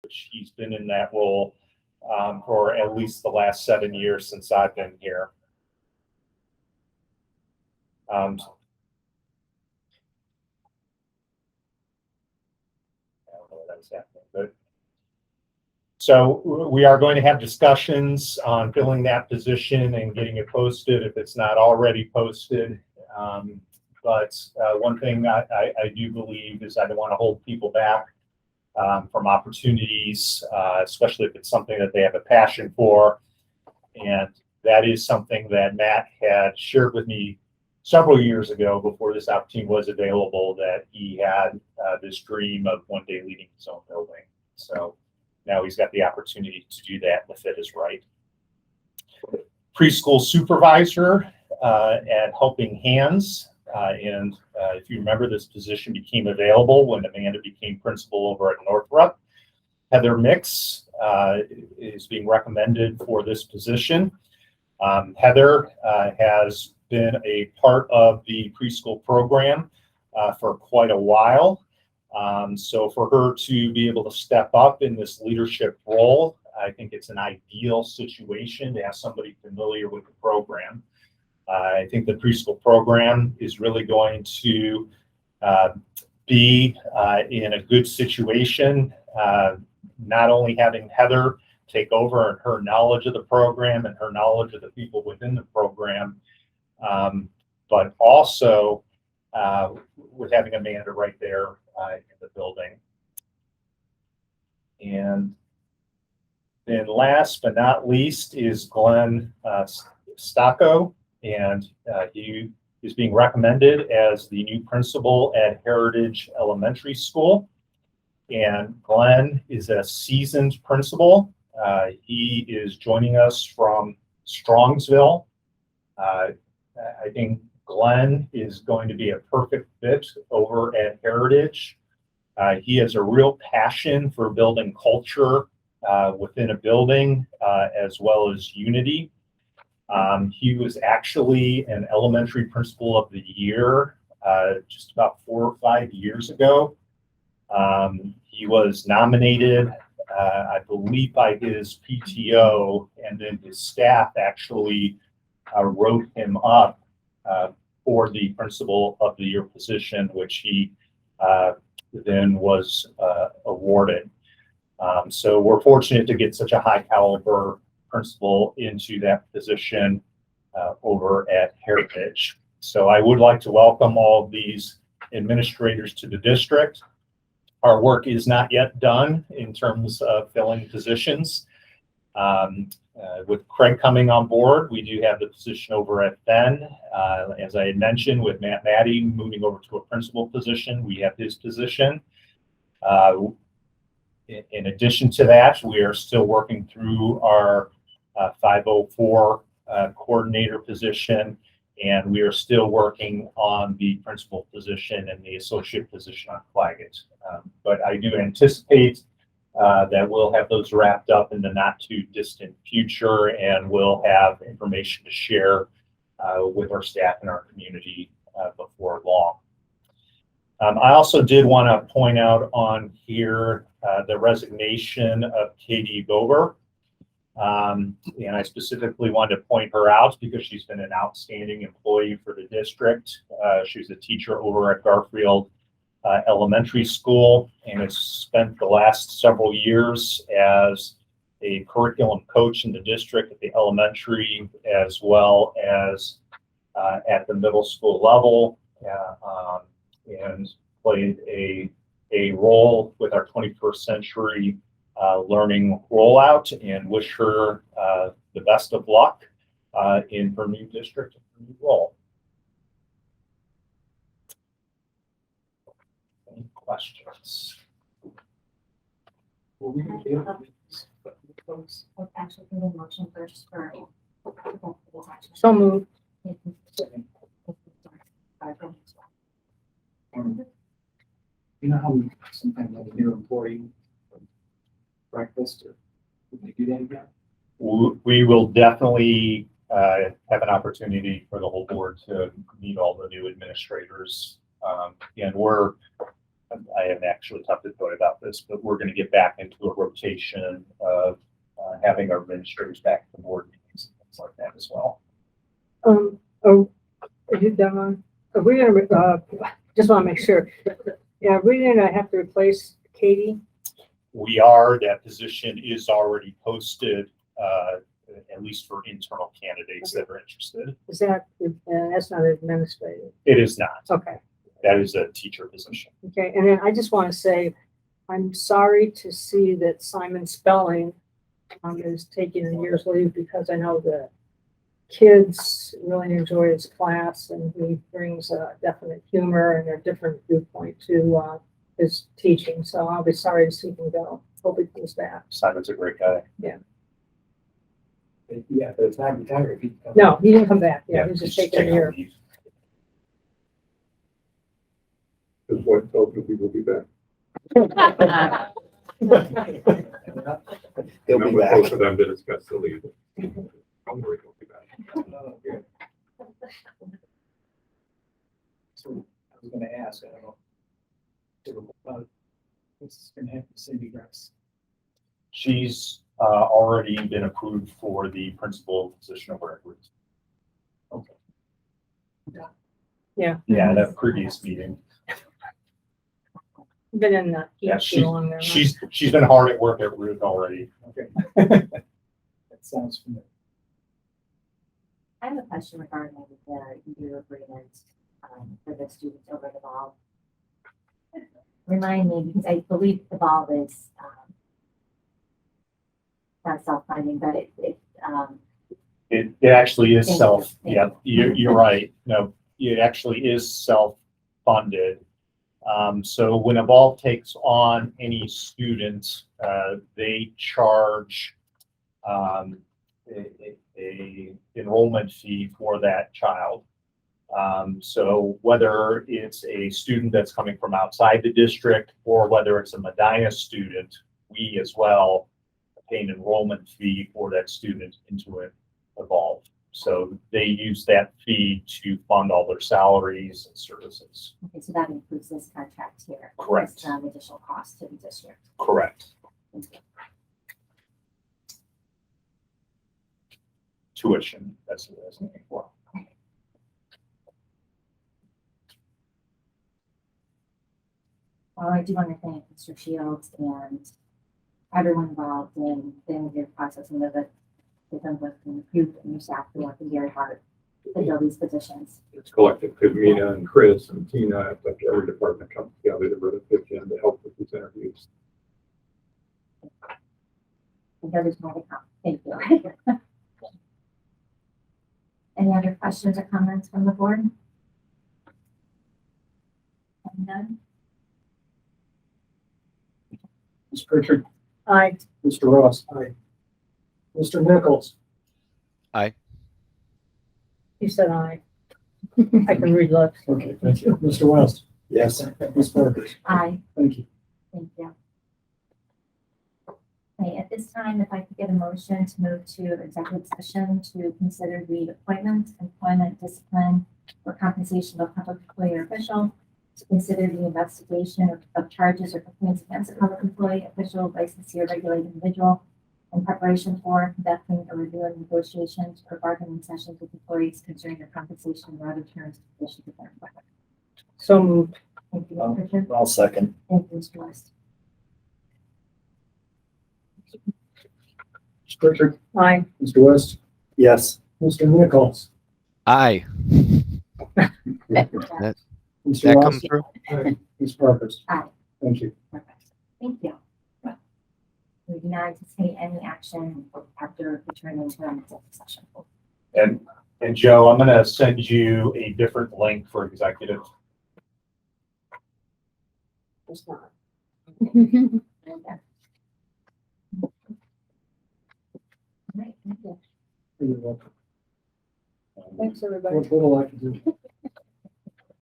He's been in that role for at least the last 7 years since I've been here. I don't know that's happening, but so we are going to have discussions on filling that position and getting it posted if it's not already posted. But one thing I do believe is I don't want to hold people back from opportunities, especially if it's something that they have a passion for. And that is something that Matt had shared with me several years ago before this opportunity was available, that he had this dream of one day leading his own building. So now he's got the opportunity to do that, and the fit is right. Preschool supervisor at Helping Hands. And if you remember, this position became available when Amanda became principal over at Northrop. Heather Mix is being recommended for this position. Heather has been a part of the preschool program for quite a while. So for her to be able to step up in this leadership role, I think it's an ideal situation to have somebody familiar with the program. I think the preschool program is really going to be in a good situation, not only having Heather take over and her knowledge of the program and her knowledge of the people within the program, but also with having Amanda right there in the building. And then last but not least is Glenn Stocco, and he is being recommended as the new principal at Heritage Elementary School. And Glenn is a seasoned principal. He is joining us from Strongsville. I think Glenn is going to be a perfect fit over at Heritage. He has a real passion for building culture within a building, as well as unity. He was actually an elementary principal of the year just about 4 or 5 years ago. He was nominated, I believe, by his PTO, and then his staff actually wrote him up for the principal of the year position, which he then was awarded. So we're fortunate to get such a high caliber principal into that position over at Heritage. So I would like to welcome all of these administrators to the district. Our work is not yet done in terms of filling positions. With Craig coming on board, we do have the position over at Ben. As I had mentioned, with Matt Maddie moving over to a principal position, we have his position. In addition to that, we are still working through our 504 coordinator position, and we are still working on the principal position and the associate position on Claggett. But I do anticipate that we'll have those wrapped up in the not too distant future, and we'll have information to share with our staff and our community before long. I also did want to point out on here the resignation of Katie Bober. And I specifically wanted to point her out because she's been an outstanding employee for the district. She's a teacher over at Garfield Elementary School and has spent the last several years as a curriculum coach in the district at the elementary as well as at the middle school level, and played a role with our 21st Century Learning rollout, and wish her the best of luck in her new district and her new role. Any questions? Well, we can do Actually, the motion first for. So moved. You know how we sometimes have a new employee for breakfast, or would they do that again? We will definitely have an opportunity for the whole board to meet all the new administrators. And we're I haven't actually talked to Joy about this, but we're going to get back into a rotation of having our administrators back at the board meetings and things like that as well. Oh, are you done? Are we gonna, just want to make sure. Yeah, we're gonna have to replace Katie. We are, that position is already posted, at least for internal candidates that are interested. Is that, that's not administrative? It is not. Okay, That is a teacher position. okay. And then I just want to say, I'm sorry to see that Simon Spelling is taking a year's leave, because I know the kids really enjoy his class, and he brings a definite humor and a different viewpoint to his teaching. So I'll be sorry to see him go. Hope he comes back. Simon's a great guy. Yeah, but it's not retired. If he comes- No, he didn't come back. Yeah, he's just he's taking a year. leave. Just what tells me he will be back. He'll And be I'm with back. both of them to discuss the leave. Don't worry, he'll be back. Oh, good. So I was gonna ask, I don't know. What's gonna happen to Cindy Grimes? She's already been approved for the principal position over at Roots. Okay. Yeah. Yeah, that previous meeting. Been in the Yeah, heat too long now. She's been hard at work at Root already. Okay. That sounds familiar. I have a question regarding the year agreement for the students over the Evolve. Remind me, because I believe Evolve is not self-funding, but It actually is Thank self, you. yeah, you're right. No, it actually is self-funded. So when Evolve takes on any student, they charge a enrollment fee for that child. So whether it's a student that's coming from outside the district, or whether it's a Medina student, we as well pay an enrollment fee for that student into it. Evolve. So they use that fee to fund all their salaries and services. okay, so that includes this contract here. Correct. It's, additional cost to the district. Correct. Tuition, that's what that's looking for. Well, I do want to thank Mr. Shields and everyone involved in the interview process, and know that they've done with you and your staff who working very hard to fill these positions. It's collective, because Mina and Chris and Tina, like every department comes together to really pitch in to help with these interviews. And there's more to come. Thank you. Any other questions or comments from the board? None? Ms. Pritchard, Aye. Mr. Ross. Aye. Mr. Nichols. You said aye. I can read lips. Okay, thank you. Mr. West. Yes. Ms. Parker. Aye. Thank you. Thank you. Okay, at this time, if I could get a motion to move to executive session to consider the appointment, employment, discipline, or compensation of a public employee or official, to consider the investigation of charges or complaints against a public employee, official, licensee, or regulated individual, in preparation for conducting a review and negotiations or bargaining sessions with employees concerning their compensation or other terms and conditions of their employment. So moved. Thank you, Ms. Pritchard. I'll second. Thank you, Mr. West. Ms. Pritchard. Aye. Mr. West. Yes. Mr. Nichols. Aye. Mr. That Ross. comes through? Aye. Ms. Parker. Aye. Thank you. Perfect. Thank you. We do not anticipate any action after returning to an executive session. And Joe, I'm gonna send you a different link for executive. It's not. Right, thank you. You're welcome. Thanks, everybody. What will I do?